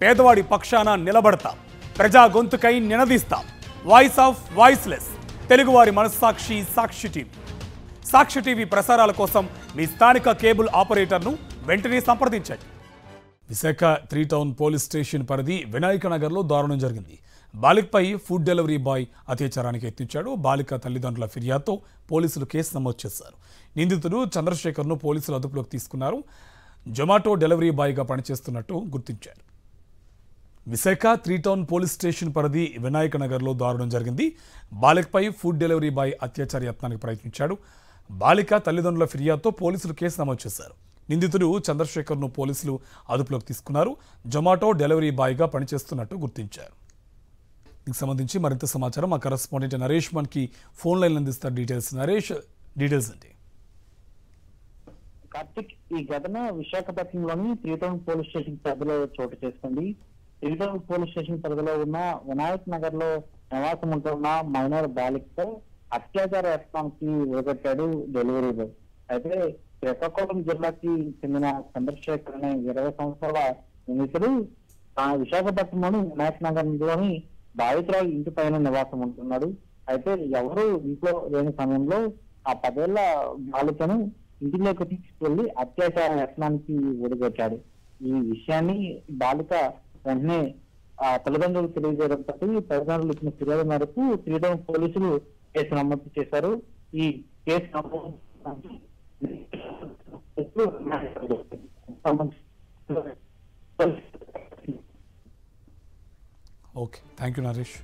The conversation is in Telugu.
పేదవాడి పక్షాన నిలబడతాం, ప్రజా గొంతుకై నినదిస్తాం. వాయిస్ ఆఫ్ వాయిస్లెస్, తెలుగువారి మనస్సాక్షి సాక్షి టీవీ. సాక్షి టీవీ ప్రసారాల కోసం మీ స్థానిక కేబుల్ ఆపరేటర్ను వెంటనే సంప్రదించండి. విశాఖ 3 టౌన్ పోలీస్ స్టేషన్ పరిధి వినాయక నగర్లో దారుణం జరిగింది. బాలికపై ఫుడ్ డెలివరీ బాయ్ అత్యాచారానికి యత్నించాడు. బాలిక తల్లిదండ్రుల ఫిర్యాదుతో పోలీసులు కేసు నమోదు చేశారు. నిందితుడు చంద్రశేఖర్ను పోలీసులు అదుపులోకి తీసుకున్నారు. జొమాటో డెలివరీ బాయ్గా పనిచేస్తున్నట్టు గుర్తించారు. విశాఖ 3 టౌన్ పోలీస్ స్టేషన్ పరిధి వినాయక నగర్లో దారుణం జరిగింది. బాలికపై ఫుడ్ డెలివరీ బాయ్ అత్యాచార యత్నానికి ప్రయత్నించాడు. బాలిక తల్లిదండ్రుల ఫిర్యాదుతో పోలీసులు కేసు నమోదు చేశారు. నిందితుడు చంద్రశేఖర్ను పోలీసులు అదుపులోకి తీసుకున్నారు. జొమాటో డెలివరీ బాయ్గా పనిచేస్తున్నట్టు గుర్తించారు. దీనికి సంబంధించి మరింత సమాచారం మా కరెస్పాండెంట్ నరేష్ మనకి ఫోన్ లైన్ అందిస్తారు. నరేష్, డీటెయిల్స్ అండి. కార్తిక్, ఈ ఘటన విశాఖపట్నంలోని 3 టౌన్ పోలీస్ స్టేషన్ పరిధిలో చోటు చేసుకుంది. 3 టౌన్ పోలీస్ స్టేషన్ పరిధిలో ఉన్న వినాయక్ నగర్ లో నివాసం ఉంటున్న మైనర్ బాలికపై అత్యాచార యత్నానికి ఒడిగట్టాడు డెలివరీ బాయ్. అయితే శ్రీకాకుళం జిల్లాకి చెందిన చంద్రశేఖర్ అనే 20 సంవత్సరాల నిందితుడు విశాఖపట్నంలోని వినాయక్ నగర్ లోని బాధితురాలు ఇంటి పైన నివాసం ఉంటున్నాడు. అయితే ఎవరు ఇంట్లో లేని సమయంలో ఆ 10 ఏళ్ల బాలికను ఇంటిలోకి తీసుకెళ్లి అత్యాచార యత్నానికి ఒడిగట్టాడు. ఈ విషయాన్ని బాలిక వెంటనే ఆ తల్లిదండ్రులు తెలియజేయడంతో తల్లిదండ్రులు ఇచ్చిన ఫిర్యాదు మేరకు 3 టౌన్ పోలీసులు కేసు నమోదు చేశారు. ఈ కేసు నమోదు ఓకే, థ్యాంక్ యూ నరేష్.